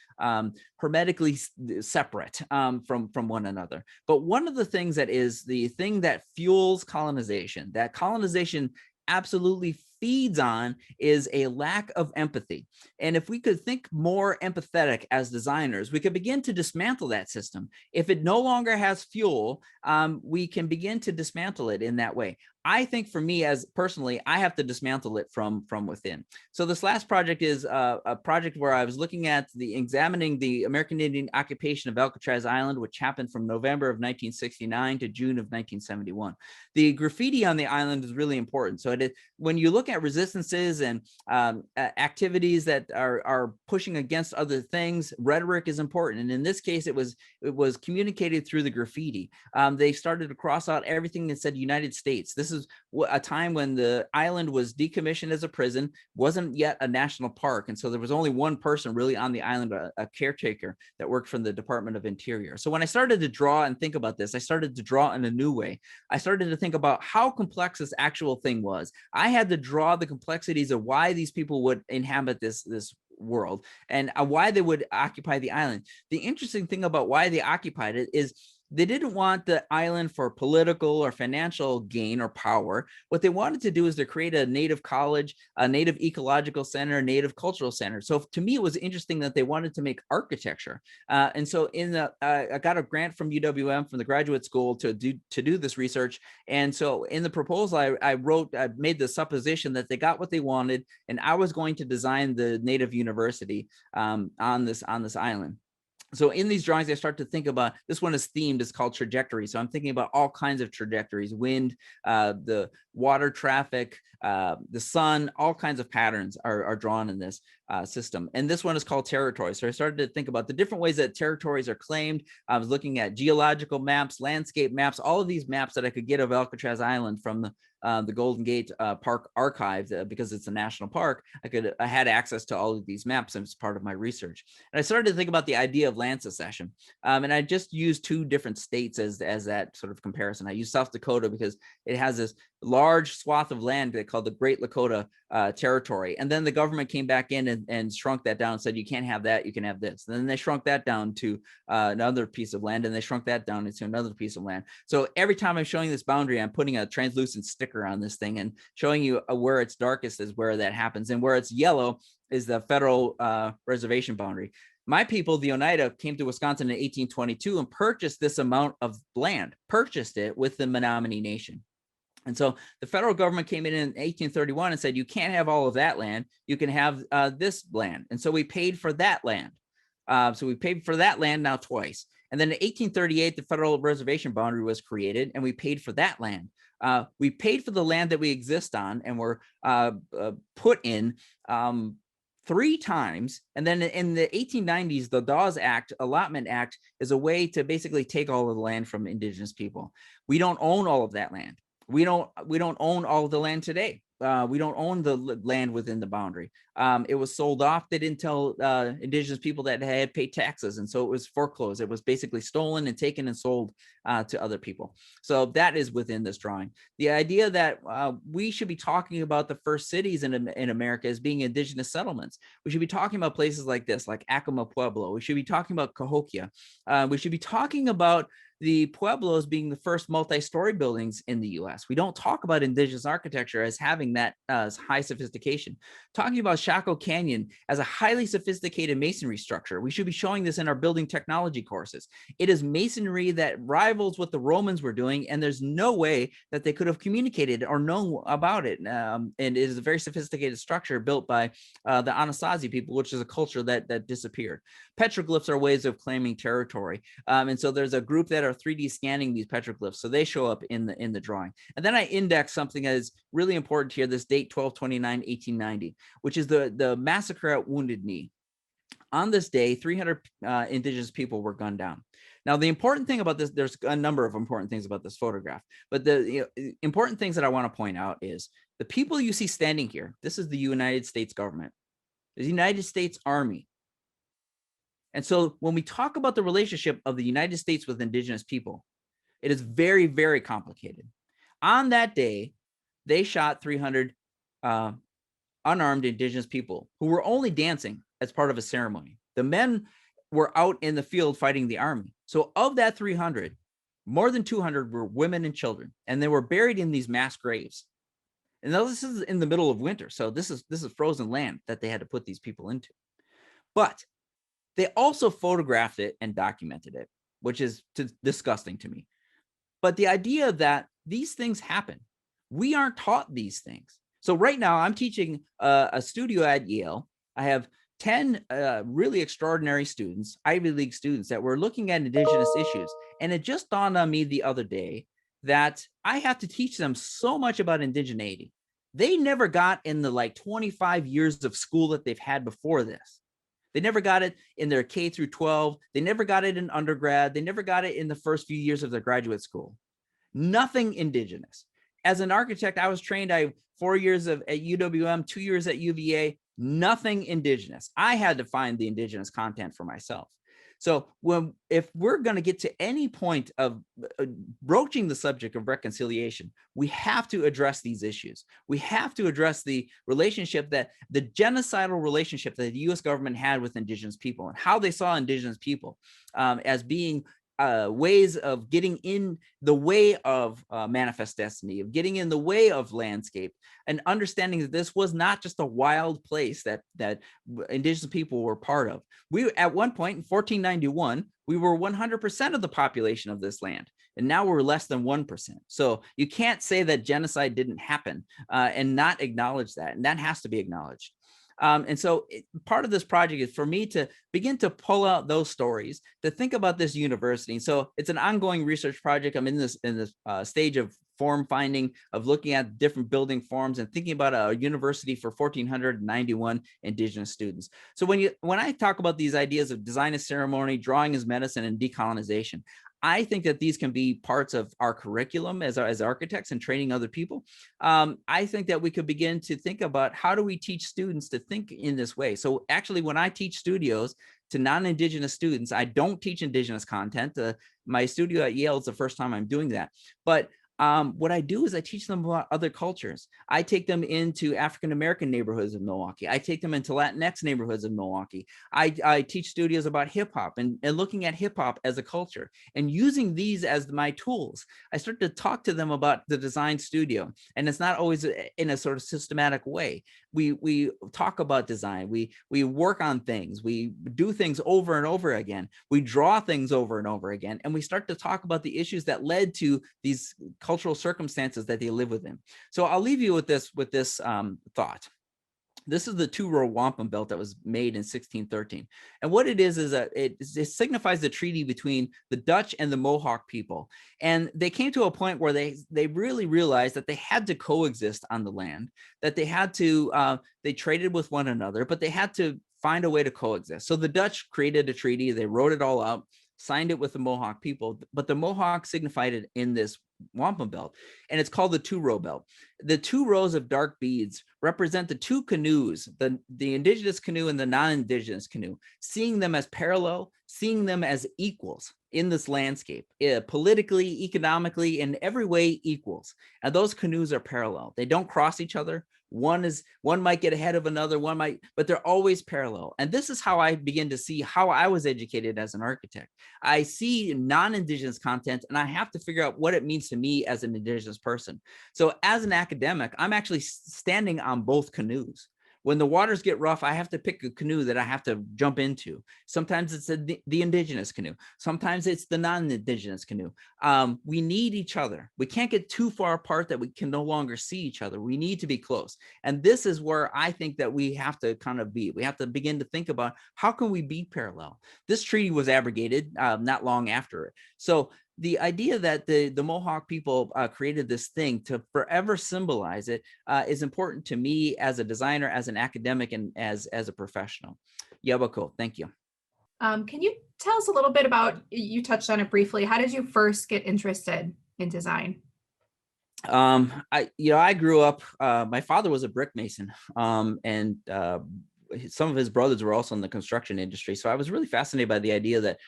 hermetically separate from one another. But one of the things that is the thing that fuels colonization, that colonization absolutely feeds on, is a lack of empathy. And if we could think more empathetic as designers, we could begin to dismantle that system. If it no longer has fuel, we can begin to dismantle it in that way. I think for me, as personally, I have to dismantle it from within. So this last project is a project where I was looking at examining the American Indian occupation of Alcatraz Island, which happened from November of 1969 to June of 1971. The graffiti on the island is really important. So when you look looking at resistances and activities that are pushing against other things, rhetoric is important. And in this case, it was communicated through the graffiti. They started to cross out everything that said United States. This is a time when the island was decommissioned as a prison, wasn't yet a national park. And so there was only one person really on the island, a caretaker that worked from the Department of Interior. So when I started to draw and think about this, I started to draw in a new way. I started to think about how complex this actual thing was. I had to draw the complexities of why these people would inhabit this world and why they would occupy the island. The interesting thing about why they occupied it is they didn't want the island for political or financial gain or power. What they wanted to do is to create a native college, a native ecological center, a native cultural center. So to me, it was interesting that they wanted to make architecture. And so I got a grant from UWM, from the graduate school, to do this research. And so in the proposal, I made the supposition that they got what they wanted, and I was going to design the native university on this island. So in these drawings, I start to think about, this one is themed, it's called trajectory. So I'm thinking about all kinds of trajectories, wind, the water traffic, the sun, all kinds of patterns are drawn in this system. And this one is called territory. So I started to think about the different ways that territories are claimed. I was looking at geological maps, landscape maps, all of these maps that I could get of Alcatraz Island from the Golden Gate Park archives, because it's a national park. I had access to all of these maps as part of my research. And I started to think about the idea of land secession. And I just used two different states as that sort of comparison. I used South Dakota because it has this large swath of land they call the Great Lakota Territory. And then the government came back in and shrunk that down and said, you can't have that, you can have this. And then they shrunk that down to another piece of land, and they shrunk that down into another piece of land. So every time I'm showing this boundary, I'm putting a translucent sticker on this thing and showing you where it's darkest is where that happens. And where it's yellow is the federal reservation boundary. My people, the Oneida, came to Wisconsin in 1822 and purchased this amount of land, purchased it with the Menominee Nation. And so the federal government came in 1831 and said, you can't have all of that land. You can have this land. And so we paid for that land. So we paid for that land now twice. And then in 1838, the federal reservation boundary was created, and we paid for that land. We paid for the land that we exist on and were put in 3 times. And then in the 1890s, the Dawes Act, Allotment Act, is a way to basically take all of the land from Indigenous people. We don't own all of that land. We don't own all of the land today. We don't own the land within the boundary. It was sold off. They didn't tell Indigenous people that they had paid taxes. And so it was foreclosed. It was basically stolen and taken and sold to other people. So that is within this drawing. The idea that we should be talking about the first cities in America as being Indigenous settlements. We should be talking about places like this, like Acoma Pueblo. We should be talking about Cahokia. We should be talking about the Pueblos being the first multi-story buildings in the U.S. We don't talk about Indigenous architecture as having that high sophistication. Talking about Chaco Canyon as a highly sophisticated masonry structure. We should be showing this in our building technology courses. It is masonry that rivals what the Romans were doing, and there's no way that they could have communicated or known about it. And it is a very sophisticated structure built by the Anasazi people, which is a culture that disappeared. Petroglyphs are ways of claiming territory. And so there's a group that are 3D scanning these petroglyphs. So they show up in the drawing. And then I index something that is really important here, this date 12/29/1890, which is the massacre at Wounded Knee. On this day, 300 Indigenous people were gunned down. Now, the important thing about this, there's a number of important things about this photograph, but the important things that I want to point out is the people you see standing here. This is the United States government, the United States Army. And so when we talk about the relationship of the United States with Indigenous people, it is very, very complicated. On that day, they shot 300 unarmed Indigenous people who were only dancing as part of a ceremony. The men were out in the field fighting the army. So of that 300, more than 200 were women and children, and they were buried in these mass graves. And now this is in the middle of winter. So this is frozen land that they had to put these people into. But they also photographed it and documented it, which is disgusting to me. But the idea that these things happen, we aren't taught these things. So right now I'm teaching a studio at Yale. I have 10 really extraordinary students, Ivy League students, that were looking at Indigenous issues. And it just dawned on me the other day that I have to teach them so much about indigeneity. they never got in the like 25 years of school that they've had before this. They never got it in their K through 12. They never got it in undergrad. They never got it in the first few years of their graduate school. Nothing indigenous. As an architect, I was trained, 4 years at UWM, 2 years at UVA, nothing indigenous. I had to find the indigenous content for myself. So if we're going to get to any point of broaching the subject of reconciliation, we have to address these issues. We have to address the relationship, that the genocidal relationship that the U.S. government had with indigenous people, and how they saw indigenous people as being ways of getting in the way of manifest destiny, of getting in the way of landscape, and understanding that this was not just a wild place that indigenous people were part of. We, at one point in 1491, we were 100% of the population of this land, and now we're less than 1%. So you can't say that genocide didn't happen and not acknowledge that, and that has to be acknowledged. And so part of this project is for me to begin to pull out those stories, to think about this university. So it's an ongoing research project. I'm in this stage of form finding, of looking at different building forms and thinking about a university for 1,491 indigenous students. So when I talk about these ideas of design as ceremony, drawing as medicine, and decolonization, I think that these can be parts of our curriculum as architects and training other people. I think that we could begin to think about, how do we teach students to think in this way? So actually, when I teach studios to non-indigenous students, I don't teach indigenous content. My studio at Yale is the first time I'm doing that. But what I do is I teach them about other cultures. I take them into African-American neighborhoods of Milwaukee. I take them into Latinx neighborhoods of Milwaukee. I teach studios about hip hop and looking at hip hop as a culture and using these as my tools. I start to talk to them about the design studio, and it's not always in a sort of systematic way. We talk about design. We work on things. We do things over and over again. We draw things over and over again, and we start to talk about the issues that led to these cultural circumstances that they live within. So I'll leave you with this thought. This is the two-row wampum belt that was made in 1613. And what it is that it signifies the treaty between the Dutch and the Mohawk people. And they came to a point where they really realized that they had to coexist on the land, that they had to, they traded with one another, but they had to find a way to coexist. So the Dutch created a treaty, they wrote it all out, signed it with the Mohawk people, but the Mohawk signified it in this wampum belt, and it's called the two-row belt. The 2 rows of dark beads represent the 2 canoes, the indigenous canoe and the non-indigenous canoe, seeing them as parallel, seeing them as equals in this landscape, politically, economically, in every way equals. And those canoes are parallel. They don't cross each other. One might get ahead of another, but they're always parallel. And this is how I begin to see how I was educated as an architect. I see non-indigenous content, and I have to figure out what it means to me as an indigenous person. So as an academic, I'm actually standing on both canoes. When the waters get rough, I have to pick a canoe that I have to jump into. Sometimes it's the indigenous canoe. Sometimes it's the non-indigenous canoe. We need each other. We can't get too far apart that we can no longer see each other. We need to be close. And this is where I think that we have to kind of be. We have to begin to think about, how can we be parallel? This treaty was abrogated not long after it. So the idea that the Mohawk people created this thing to forever symbolize it is important to me as a designer, as an academic, and as a professional. Yabako, thank you. Can you tell us a little bit about, you touched on it briefly, how did you first get interested in design? I grew up, my father was a brick mason, and some of his brothers were also in the construction industry. So I was really fascinated by the idea that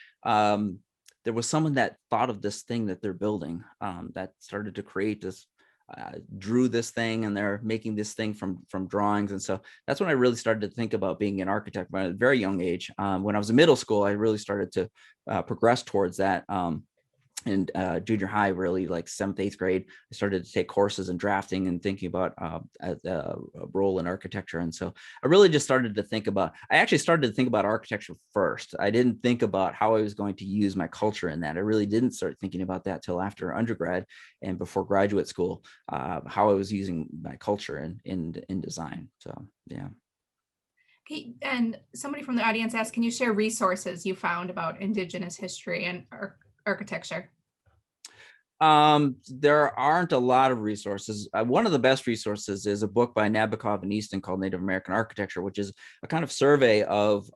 there was someone that thought of this thing that they're building, that started to create this, drew this thing, and they're making this thing from drawings. And so that's when I really started to think about being an architect at a very young age. When I was in middle school, I really started to progress towards that. And junior high, really like 7th, 8th grade, I started to take courses in drafting and thinking about a role in architecture. And so I really just started to think about, architecture first. I didn't think about how I was going to use my culture in that. I really didn't start thinking about that till after undergrad and before graduate school, how I was using my culture in design. So, yeah. Okay, and somebody from the audience asked, can you share resources you found about Indigenous history and architecture? There aren't a lot of resources. One of the best resources is a book by Nabokov and Easton called Native American Architecture, which is a kind of survey of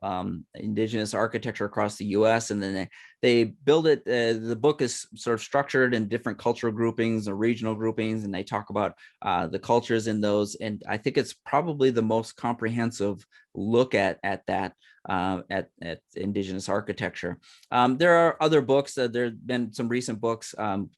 indigenous architecture across the U.S. And then they build it. The book is sort of structured in different cultural groupings or regional groupings, and they talk about the cultures in those. And I think it's probably the most comprehensive look at that. At indigenous architecture. There are other books. There have been some recent books,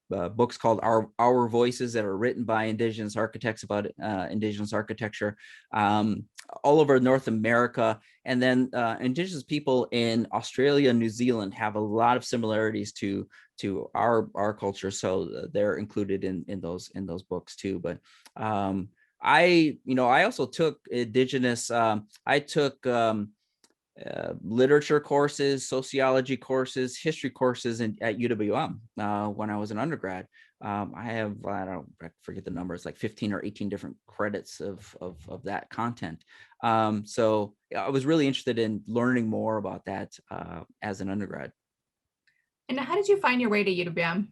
books called Our Voices that are written by indigenous architects about indigenous architecture all over North America. And then indigenous people in Australia and New Zealand have a lot of similarities to our culture. So they're included in those books too. But I also took indigenous, I took literature courses, sociology courses, history courses at UWM when I was an undergrad. I forget the numbers, like 15 or 18 different credits of that content. So I was really interested in learning more about that as an undergrad. And how did you find your way to UWM?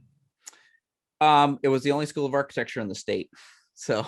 It was the only school of architecture in the state. So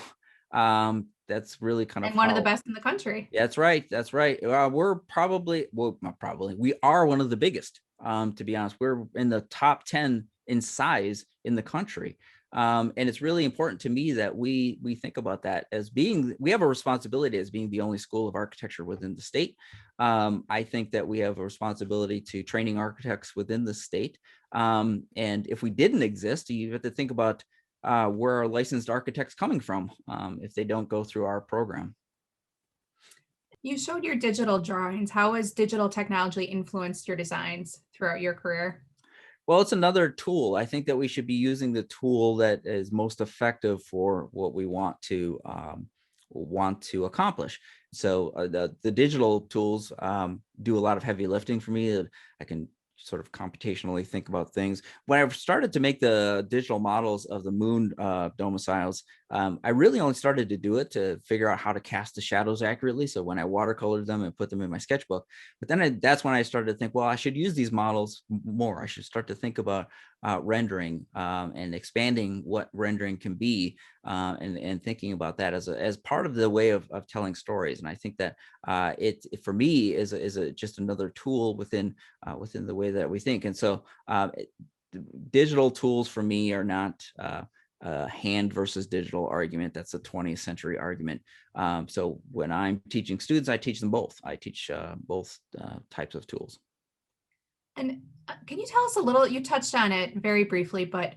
that's really kind of one of the best in the country. That's right. That's right. We're probably, well, not probably, we are one of the biggest, to be honest. We're in the top 10 in size in the country. And it's really important to me that we think about that as being, we have a responsibility as being the only school of architecture within the state. I think that we have a responsibility to training architects within the state. And if we didn't exist, you have to think about where are licensed architects coming from if they don't go through our program. You showed your digital drawings. How has digital technology influenced your designs throughout your career? Well, it's another tool. I think that we should be using the tool that is most effective for what we want to accomplish. So the digital tools do a lot of heavy lifting for me. I can sort of computationally think about things. When I started to make the digital models of the moon domiciles, I really only started to do it to figure out how to cast the shadows accurately. So when I watercolored them and put them in my sketchbook, but then that's when I started to think, well, I should use these models more. I should start to think about rendering and expanding what rendering can be, and thinking about that as part of the way of telling stories. And I think that it for me is just another tool within the way that we think. And so digital tools for me are not hand versus digital argument. That's a 20th century argument. So when I'm teaching students, I teach them both. I teach both types of tools. And can you tell us a little, you touched on it very briefly, but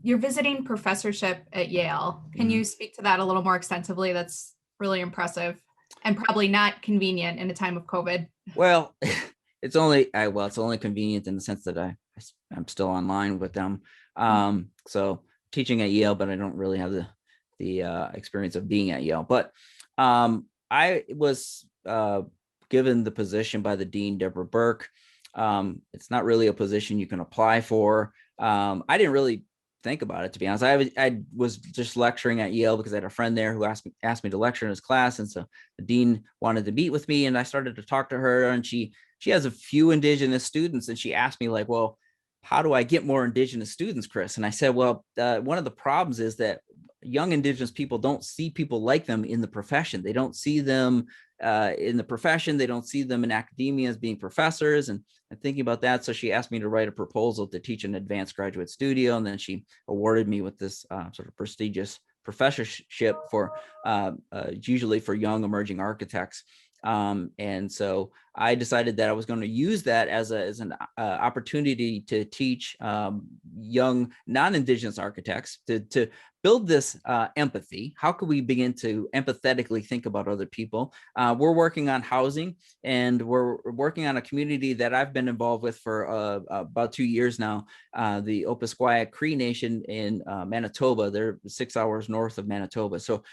your visiting professorship at Yale, can you speak to that a little more extensively? That's really impressive and probably not convenient in a time of COVID. Well, it's only convenient in the sense that I'm still online with them. So teaching at Yale, but I don't really have the experience of being at Yale. But I was given the position by the dean, Deborah Burke. It's not really a position you can apply for. I didn't really think about it, to be honest. I was just lecturing at Yale because I had a friend there who asked me to lecture in his class. And so the dean wanted to meet with me, and I started to talk to her, and she has a few Indigenous students. And she asked me, like, well, how do I get more Indigenous students, Chris? And I said, well, one of the problems is that young Indigenous people don't see people like them in the profession. They don't see them in the profession. They don't see them in academia as being professors, and thinking about that. So she asked me to write a proposal to teach an advanced graduate studio. And then she awarded me with this sort of prestigious professorship for usually for young emerging architects. And so I decided that I was going to use that as an opportunity to teach young non-Indigenous architects to build this empathy. How could we begin to empathetically think about other people? We're working on housing, and we're working on a community that I've been involved with for about 2 years now, the Opaskwayak Cree Nation in Manitoba. They're 6 hours north of Manitoba. So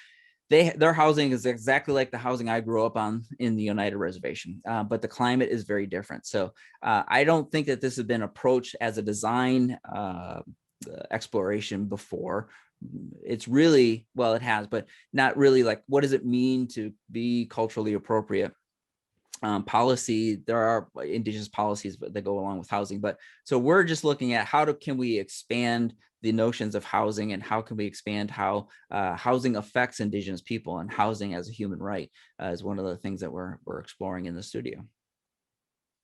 their housing is exactly like the housing I grew up on in the Oneida Reservation, but the climate is very different. So I don't think that this has been approached as a design exploration before. It's really, well, it has, but not really like, what does it mean to be culturally appropriate? policy. There are indigenous policies that go along with housing, but so we're just looking at can we expand the notions of housing, and how can we expand how housing affects indigenous people, and housing as a human right is one of the things that we're exploring in the studio.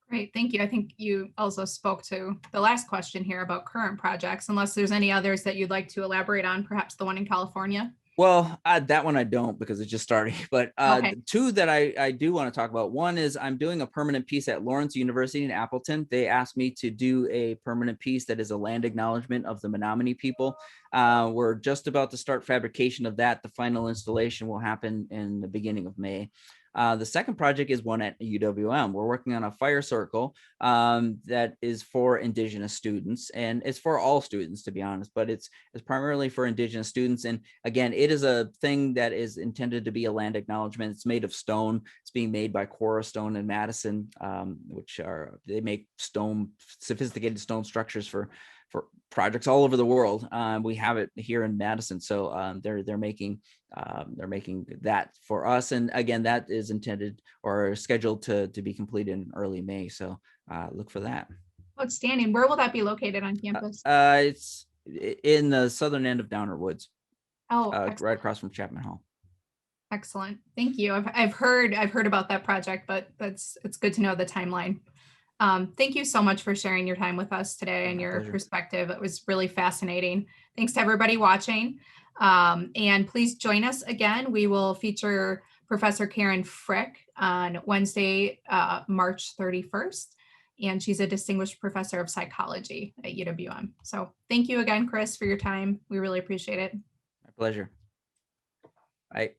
Great, thank you. I think you also spoke to the last question here about current projects, unless there's any others that you'd like to elaborate on, perhaps the one in California. Well, that one I don't, because it's just starting, but Okay. two that I do want to talk about. One is I'm doing a permanent piece at Lawrence University in Appleton. They asked me to do a permanent piece that is a land acknowledgement of the Menominee people. We're just about to start fabrication of that. The final installation will happen in the beginning of May. The second project is one at UWM. We're working on a fire circle that is for Indigenous students, and it's for all students, to be honest, but it's primarily for Indigenous students. And again, it is a thing that is intended to be a land acknowledgement. It's made of stone. It's being made by Cora Stone in Madison, they make sophisticated stone structures for projects all over the world. We have it here in Madison, so they're making that for us. And again, that is intended or scheduled to be completed in early May. So look for that. Outstanding. Where will that be located on campus? It's in the southern end of Downer Woods, Oh, right across from Chapman Hall. excellent. Thank you. I've heard about that project, but it's good to know the timeline. Thank you so much for sharing your time with us today and your pleasure. perspective. It was really fascinating. Thanks to everybody watching. And please join us again. We will feature Professor Karen Frick on Wednesday, March 31st. And she's a distinguished professor of psychology at UWM. So thank you again, Chris, for your time. We really appreciate it. My pleasure. Bye.